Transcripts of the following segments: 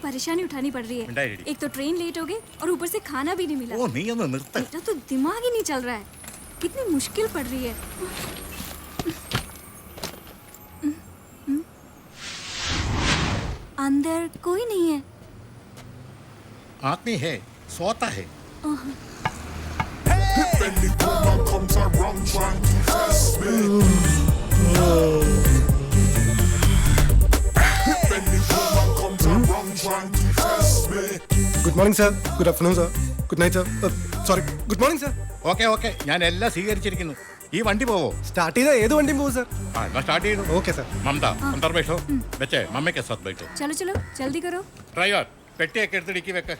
परेशानी उठानी पड़ रही है। एक तो ट्रेन लेट हो गई और ऊपर से खाना भी नहीं मिला। मेरा तो दिमाग ही नहीं चल रहा है, कितनी मुश्किल पड़ रही है। अंदर कोई नहीं है। आदमी है, सोता है। Good morning, sir. Good afternoon, sir. Good night, sir. Sorry. Good morning, sir. Okay ഞാൻ എല്ലാം സ്വീകരിച്ചിരിക്കുന്നു. ഈ വണ്ടി പോവോ? സ്റ്റാർട്ട് ചെയ്താൽ ഏത് വണ്ടിയും പോകും, സർ. मैं स्टार्ट ही ओके सर. ममता अंदर बैठो. बच्चे मम्मी के साथ बैठो. चलो चलो जल्दी करो. ड्राइवर പെട്ടിയൊക്കെ എടുത്ത് ഡിക്കി വെക്ക.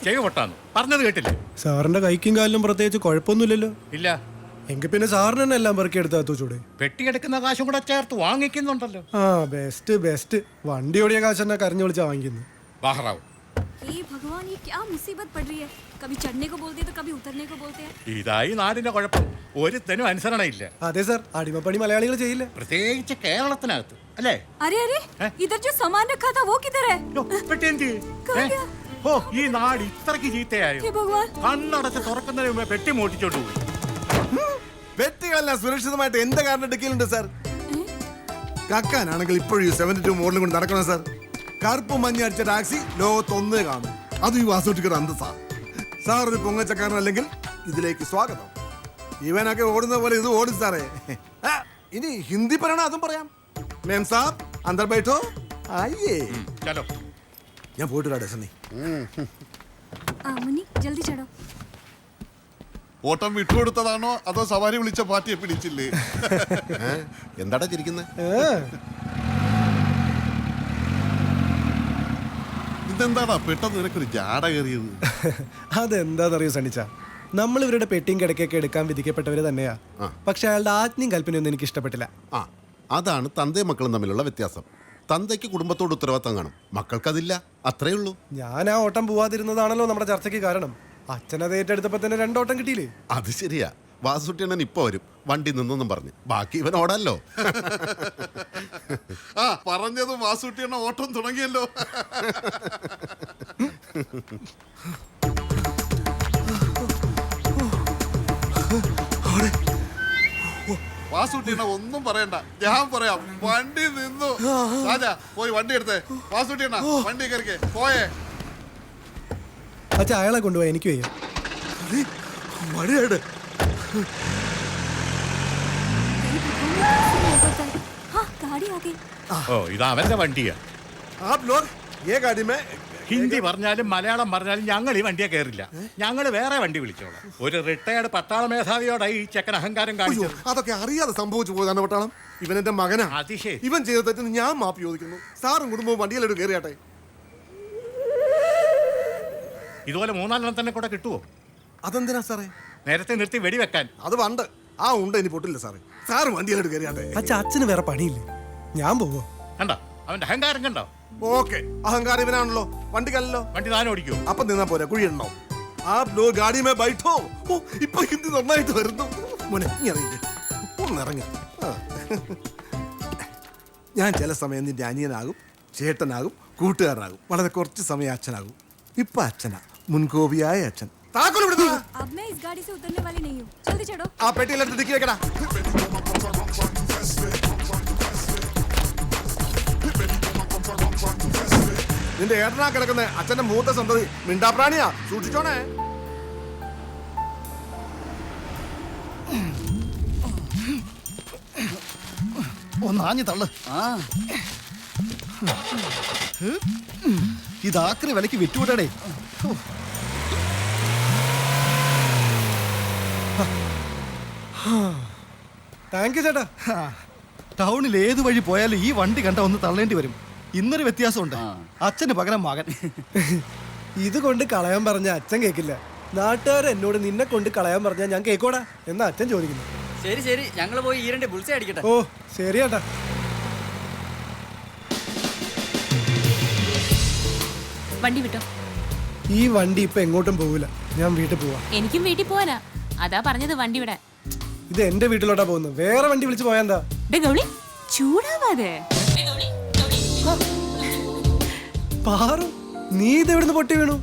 ചെവി പൊട്ടാന്ന് പറഞ്ഞത് കേട്ടില്ലേ? സാറിന്റെ കൈക്കും കാലിലും പ്രത്യേകിച്ച് കുഴപ്പമൊന്നുമില്ലല്ലോ. ഇല്ല. എങ്കിൽ പിന്നെ സാറിന് തന്നെ എല്ലാം പെറുക്കി എടുത്താ ചൂടെ. പെട്ടി എടുക്കുന്ന കാശും കൂടെ ചേർത്ത് വാങ്ങിക്കുന്നുണ്ടല്ലോ. ആ ബെസ്റ്റ്. വണ്ടി ഓടിയ കാശ് തന്നെ കരഞ്ഞു വിളിച്ചാ വാങ്ങിക്കുന്നു. ബാഹറാവ്. हे भगवान, ये क्या मुसीबत पड़ रही है? कभी चढ़ने को बोलते हैं तो कभी उतरने को बोलते हैं. ഇതായി നാടിന്റെ കുഴപ്പം. ഒരുത്തനും അനുസരണയില്ല. അതെ സാർ, അടിമപ്പണി മലയാളികൾ ചെയ്യില്ല, പ്രത്യേകിച്ച് കേരളത്തിനകത്ത് അല്ലേ? अरे इधर जो सामान रखा था वो किधर है? പെട്ടി എന്ത്? ഓ ഈ നാട് ഇത്രക്ക് ചീത്തയായോ? हे भगवान, കണ്ണടച്ച് തുറക്കുന്നതിന് മുമ്പേ പെട്ടി മോട്ടിച്ചോണ്ട് പോയി. പെട്ടികളെല്ലാം സുരക്ഷിതമായിട്ട് എന്റെ കാറിന്റെ ഡിക്കിയിലുണ്ട് സാർ. കക്കാനാണെങ്കിൽ ഇപ്പോഴും 72 മോഡലും കൊണ്ട് നടക്കണം സാർ. കറുപ്പ് മഞ്ഞ അടിച്ച ടാക്സി ലോകത്തൊന്നേ കാണും. അത് ഈ വാസോട്ടിക്കർ അന്തസാ. സാർ ഒരു പൊങ്ങച്ചക്കാരനല്ലെങ്കിൽ ഇതിലേക്ക് സ്വാഗതം. ഇവനൊക്കെ ഓടുന്ന പോലെ ഇത് ഓടും സാറേ. ഇനി ഹിന്ദി പറയണ അതും പറയാം. മേം സാബ് അന്തർ ബൈഠോ. ആയിയേ ചലോ. ഞാൻ പോയിട്ട് വരാം സണ്ണി. मुन्नी जल्दी चढ़ो. ഓട്ടം വിട്ടുകൊടുത്തതാണോ അതോ സവാരി വിളിച്ച പാർട്ടിയെ പിടിച്ചില്ലേ? എന്താടാ ചിരിക്കുന്നത്? ഇതെന്താടാ പെട്ടെന്ന് നിനക്കൊരു ജാട കയറിയത്? അതെന്താണെന്നറിയോ സണ്ണിച്ച, നമ്മൾ ഇവരുടെ പെട്ടിയും കിടക്കൊക്കെ എടുക്കാൻ വിധിക്കപ്പെട്ടവര് തന്നെയാ. പക്ഷെ അയാളുടെ ആജ്ഞയും കൽപ്പനയൊന്നും എനിക്ക് ഇഷ്ടപ്പെട്ടില്ല. ആ അതാണ് തന്തയും മക്കളും തമ്മിലുള്ള വ്യത്യാസം. തന്തയ്ക്ക് കുടുംബത്തോട് ഉത്തരവാദിത്തം കാണും, മക്കൾക്കതില്ല. അത്രേ ഉള്ളൂ. ഞാൻ ആ ഓട്ടം പോവാതിരുന്നതാണല്ലോ നമ്മുടെ ചർച്ചയ്ക്ക് കാരണം. അച്ഛനത് ഏറ്റെടുത്തപ്പോ തന്നെ 2 ഓട്ടം കിട്ടിയില്ലേ? അത് ശരിയാ. വാസുട്ടിയണ്ണൻ ഇപ്പൊ വരും, വണ്ടി നിന്നൊന്നും പറഞ്ഞു. ബാക്കി ഇവൻ ഓടാല്ലോ. ആ പറഞ്ഞത് വാസൂട്ടിയണ്ണ ഓട്ടം തുടങ്ങിയല്ലോ. വാസൂട്ടിയണ്ണ ഒന്നും പറയണ്ട, ഞാൻ പറയാം. വണ്ടി നിന്നു. രാജാ പോയി വണ്ടി എടുത്തേ. വാസൂട്ടിയണ്ണ വണ്ടി കയറിക്കേ. പോയേ. അച്ഛാ അയാളെ കൊണ്ടുപോയി, എനിക്ക് വയ്യ. മഴയാണ്. हाँ गाड़ी आ गई. ഓ ഇത് അവന്റെ വണ്ടിയാ. आप लोग ये गाड़ी में ഹിന്ദി പറഞ്ഞാലും മലയാളം പറഞ്ഞാലും ഞങ്ങൾ ഈ വണ്ടിയെ കയറില്ല. ഞങ്ങൾ വേറെ വണ്ടി വിളിച്ചോളാം. ഒരു റിട്ടയർഡ് പട്ടാള മേധാവിയോടായി ഈ ചെക്കൻ അഹങ്കാരം കാണിച്ചു. അതൊക്കെ അറിയാതെ സംഭവിച്ചു പോയതാണ് പട്ടാളം. ഇവൻ എന്റെ മകനാ. അതിശയം. ഇവൻ ചെയ്ത തെറ്റിന് ഞാൻ മാപ്പ് ചോദിക്കുന്നു. സാറും കുടുംബവും വണ്ടിയിലോട്ട് കയറിയാട്ടെ. ഇതുപോലെ 3-4 തന്നെ കൂടെ കിട്ടുവോ? അതെന്തിനാ സാറേ? നേരത്തെ നിർത്തി വെടിവെക്കാൻ. അത് പണ്ട്. ആ ഉണ്ട്, ഇനി പൊട്ടില്ല സാറേ. സാറ് വണ്ടിയിലോട്ട് കയറിയാട്ടെ. അച്ഛന് വേറെ പണിയില്ലേ, ഞാൻ പോവോ? കണ്ടോ അവന്റെ അഹങ്കാരം കണ്ടോ? ഓക്കെ, അഹങ്കാരം ഇവനാണല്ലോ. വണ്ടിക്കല്ലോ. വണ്ടി താനും ഓടിക്കോ? അപ്പൊ നിന്നാ പോരാ, കുഴിയുണ്ടോ? ആ ലോഗ് ഗാഡി മേ ബൈഠോ. ഓ ഇപ്പൊ ഹിന്ദി നന്നായിട്ട് വരുന്നു. മോനെ ഒന്നിറങ്ങി. ഞാൻ ചില സമയം നിന്റെ അനിയനാകും, ചേട്ടനാകും, കൂട്ടുകാരനാകും. വളരെ കുറച്ച് സമയം അച്ഛനാകും. ഇപ്പൊ അച്ഛനാ, മുൻകോപിയായ അച്ഛൻ. താക്കോൽ ഇവിടുന്ന്. अब मैं इस गाड़ी से उतरने वाली नहीं हूँ. जल्दी चढ़ो. ആ പെട്ടിയിലെടുത്ത് ഡിക്കി വെക്കടാ. നിന്റെ ഏട്ടനാ കിടക്കുന്ന അച്ഛന്റെ മൂത്ത സന്തതി മിണ്ടാപ്രാണിയാ, സൂക്ഷിച്ചോണേ. ഒന്നാഞ്ഞു തള്ളു. ഇതാക്രി വിലക്ക് വിറ്റുവിടടേ. താങ്ക് യു ചേട്ടാ. ടൗണിൽ ഏത് വഴി പോയാലും ഈ വണ്ടി കണ്ട ഒന്ന് തള്ളേണ്ടി വരും. ഇന്നൊരു വ്യത്യാസമുണ്ട്, അച്ഛന് പകരം മകൻ. ഇത് കൊണ്ട് കളയാൻ പറഞ്ഞ അച്ഛൻ കേൾക്കില്ല. നാട്ടുകാർ എന്നോട് നിന്നെ കൊണ്ട് കളയാൻ പറഞ്ഞാൽ ഞാൻ കേക്കോടാ എന്നാ അച്ഛൻ ചോദിക്കുന്നു. ശരി ഞങ്ങൾ പോയി ഈ 2 ബുൾസേ അടിക്കട്ടെ. ഓ ശരി ചേട്ടാ. വണ്ടി വിട്ടോ. ഈ വണ്ടി ഇപ്പൊ എങ്ങോട്ടും പോവില്ല, ഞാൻ വീട്ടിൽ പോവാ. എനിക്കും വീട്ടിൽ പോവാനാ, അതാ പറഞ്ഞത് വണ്ടി വിടാൻ. ഇത് എന്റെ വീട്ടിലോട്ടാ പോകുന്നത്, വേറെ വണ്ടി വിളിച്ച് പോയാ എന്താ? ചൂടാവാതെ പാറു, നീ ഇതെവിടുന്ന് പൊട്ടി വീണു?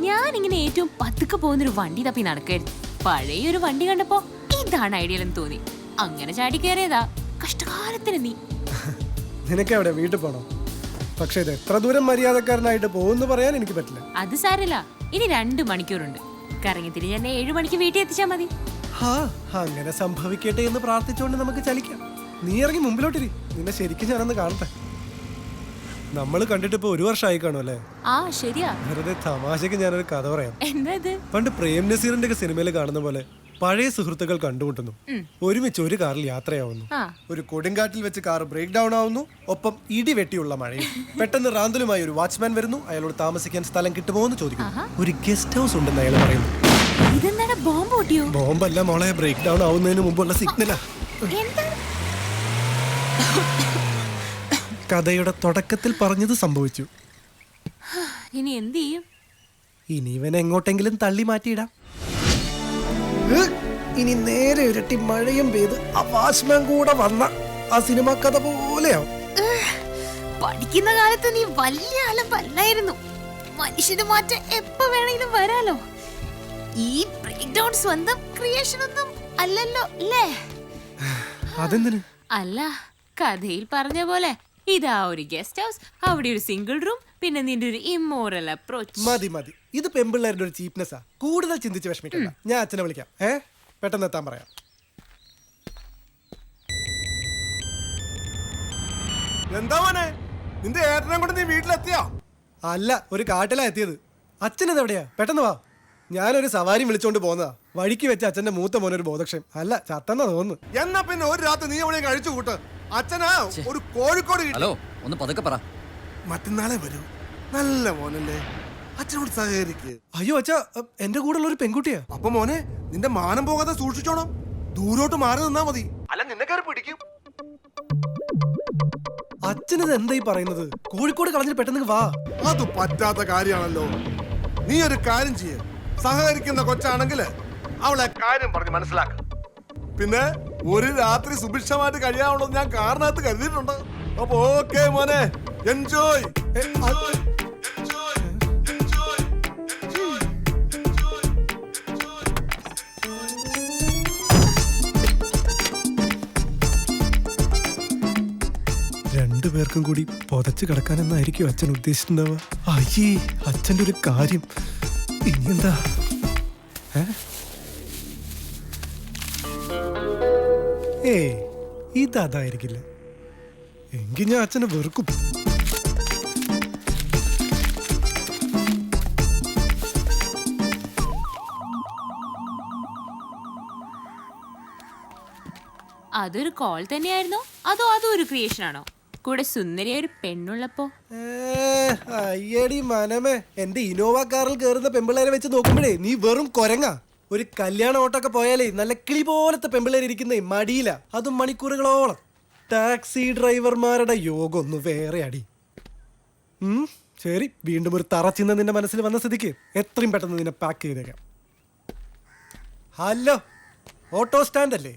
ഞാൻ ഇങ്ങനെ ഏറ്റവും പതുക്കെ പോകുന്നൊരു വണ്ടി തപ്പി നടക്കായിരുന്നു. പഴയൊരു വണ്ടി കണ്ടപ്പോ ഇതാണ് ഐഡിയൽ എന്ന് തോന്നി. അങ്ങനെ ചാടി കയറിയതാ. കഷ്ടകാലത്തിന് നീ. നിനക്ക് എവിടെ വീട്ടിൽ പോണോ? പക്ഷെ ഇത് എത്ര ദൂരം മര്യാദക്കാരനായിട്ട് പോകുന്നു പറയാൻ എനിക്ക് പറ്റില്ല. അത് സാരില്ല, ഇനി 2 മണിക്കൂറുണ്ട്. കറങ്ങി തിരിഞ്ഞ് എന്നെ 7 മണിക്ക് വീട്ടിൽ എത്തിച്ചാ മതി. അങ്ങനെ സംഭവിക്കട്ടെ എന്ന് പ്രാർത്ഥിച്ചുകൊണ്ട് നമുക്ക് ചലിക്കാം. നീ ഇറങ്ങി മുമ്പിലോട്ടിരി, നിന്നെ ശരിക്കും ഞാനൊന്ന് കാണട്ടെ. നമ്മൾ കണ്ടിട്ട് ഇപ്പൊ 1 വർഷമായി കാണും അല്ലേ? ആ ശരിയാ. വെറുതെ തമാശക്ക് ഞാനൊരു കഥ പറയാം. എന്താ ഇത്? പണ്ട് പ്രേം നസീറിന്റെ ഒക്കെ സിനിമയിൽ കാണുന്ന പോലെ പഴയ സുഹൃത്തുക്കൾ കണ്ടുമുട്ടുന്നു, ഒരുമിച്ച് ഒരു കാറിൽ യാത്രയാവുന്നു. ഒരു കൊടുങ്കാറ്റിൽ വെച്ച് കാർ ബ്രേക്ക് ഡൗൺ ആവുന്നു, ഒപ്പം ഇടിവെട്ടിയുള്ള മഴയും. പെട്ടെന്ന് റാന്തലുമായി ഒരു വാച്ച്മാൻ വരുന്നു. അയാളോട് താമസിക്കാൻ സ്ഥലം കിട്ടുമോ എന്ന് ചോദിക്കുന്നു. ഒരു ഗസ്റ്റ് ഹൗസ് ഉണ്ടെന്ന് അയാൾ പറയുന്നു. ഇതെന്താണ്, ബോംബ് പൊട്ടിയോ? ബോംബല്ല മോളെ, ബ്രേക്ക് ഡൗൺ ആവുന്നതിന് മുമ്പുള്ള സിഗ്നലാ. കഥയുടെ തുടക്കത്തിൽ പറഞ്ഞത് സംഭവിച്ചു. ഇനി എന്ത് ചെയ്യും? ഇനി ഇവനെ എങ്ങോട്ടെങ്കിലും തള്ളി മാറ്റിയിടാം. ഇനി നേരെ ഇരട്ടി മഴയും പെയ്ത് ആ വാച്ച്മാൻ കൂടെ വന്ന ആ സിനിമ കഥ പോലെയാവും. പഠിക്കുന്ന കാലത്ത് നീ വലിയ അലമ്പല്ലായിരുന്നു. മനുഷ്യന് മാറ്റം എപ്പോ വേണമെങ്കിലും വരാലോ. ഈ ബ്രേക്ക് ഡൗൺ സ്വന്തം ക്രിയേഷൻ ഒന്നും അല്ലല്ലോ അല്ലേ? അതെന്തിന്? അല്ല, കഥയിൽ പറഞ്ഞ പോലെ ഇതാ ഒരു ഗസ്റ്റ് ഹൗസ്, അവിടെ ഒരു സിംഗിൾ റൂം, പിന്നെ നിന്റെ ഒരു ഇമ്മോറൽ അപ്രോച്ച്. മതി മതി, ഇത് പെമ്പിള്ളേരുടെ ഒരു ചീപ്നെസ്സാ. കൂടുതൽ ചിന്തിച്ച് വിഷമിക്കണ്ട. ഞാൻ അച്ഛനെ വിളിക്കാം. പെട്ടെന്ന് എത്താൻ പറയാം. എന്താ മോനെ, നിന്റെ ഏട്ടനെ കൊണ്ട് നീ വീട്ടിലെത്തിയോ? അല്ല, ഒരു കാട്ടിലാ എത്തിയത്. അച്ഛനത് എവിടെയാ? പെട്ടെന്ന് വാ. ഞാനൊരു സവാരി വിളിച്ചോണ്ട് പോന്നതാ. വഴിക്ക് വെച്ച് അച്ഛന്റെ മൂത്ത മോനൊരു ബോധക്ഷയം. അല്ല, ചത്തെന്നാ തോന്നുന്നു. എന്നാ പിന്നെ ഒരു രാത്രി നീ എവിടെ കഴിച്ചു കൂട്ട്. അച്ഛനാ ഒരു കോഴിക്കോട് കിട്ടി. ഹലോ, ഒന്ന് പതുക്കെ പറ. മറ്റന്നാളെ വരൂ. നല്ല മോനല്ലേ, അച്ഛനോട് സഹകരിക്ക്. അയ്യോ അച്ഛാ, എന്റെ കൂടെ ഉള്ള ഒരു പെൺകുട്ടിയാ. അപ്പൊ മോനെ, നിന്റെ മാനം പോകാതെ സൂക്ഷിച്ചോണം. ദൂരോട്ട് മാറി നിന്നാ മതി, അല്ല നിന്നെ കയറി പിടിക്കും. അച്ഛനത് എന്തായി പറയുന്നത്? കോഴിക്കോട് കളഞ്ഞിട്ട് പെട്ടെന്ന് വാ. അത് പറ്റാത്ത കാര്യമാണല്ലോ. നീ ഒരു കാര്യം ചെയ്യ, സഹകരിക്കുന്ന കൊച്ചാണെങ്കിൽ അവളെ കാര്യം പറഞ്ഞ് മനസ്സിലാക്ക. പിന്നെ ഒരു രാത്രി സുഭിക്ഷമായിട്ട് കഴിയാവുള്ളൂ ഞാൻ കാരണത്ത് കരുതിയിട്ടുണ്ട്. അപ്പൊ ഓക്കെ മോനെ, എൻജോയ്. രണ്ടുപേർക്കും കൂടി പൊതച്ച് കിടക്കാനെന്നായിരിക്കും അച്ഛൻ ഉദ്ദേശിച്ചിട്ടുണ്ടാവുക. അയ്യേ, അച്ഛൻ്റെ ഒരു കാര്യം. ഇനിയെന്താ? ഇതായിരിക്കില്ല. എങ്കിൽ ഞാൻ അച്ഛനെ വെറുക്കും. അതൊരു കോൾ തന്നെയായിരുന്നോ, അതോ അതൊരു ക്രിയേഷൻ ആണോ? കൂടെ സുന്ദരിയ ഒരു പെണ്ണുള്ളപ്പോ? അയ്യടി മനമേ, എന്റെ ഇനോവ കാറിൽ കയറുന്ന പെമ്പിള്ളേരെ വെച്ച് നോക്കുമ്പോഴേ നീ വെറും കൊരങ്ങ. ഒരു കല്യാണ ഓട്ടൊക്കെ പോയാലേ നല്ല കിളി പോലത്തെ പെമ്പിള്ളേര് ഇരിക്കുന്നേ മടിയില, അതും മണിക്കൂറുകളോളം. ടാക്സി ഡ്രൈവർമാരുടെ യോഗം ഒന്ന് വേറെ അടി. ശരി, വീണ്ടും ഒരു തറച്ചിന്ന് നിന്റെ മനസ്സിൽ വന്ന സ്ഥിതിക്ക് എത്രയും പെട്ടെന്ന് നിന്നെ പാക്ക് ചെയ്തേക്കാം. ഹലോ, ഓട്ടോ സ്റ്റാൻഡ് അല്ലേ?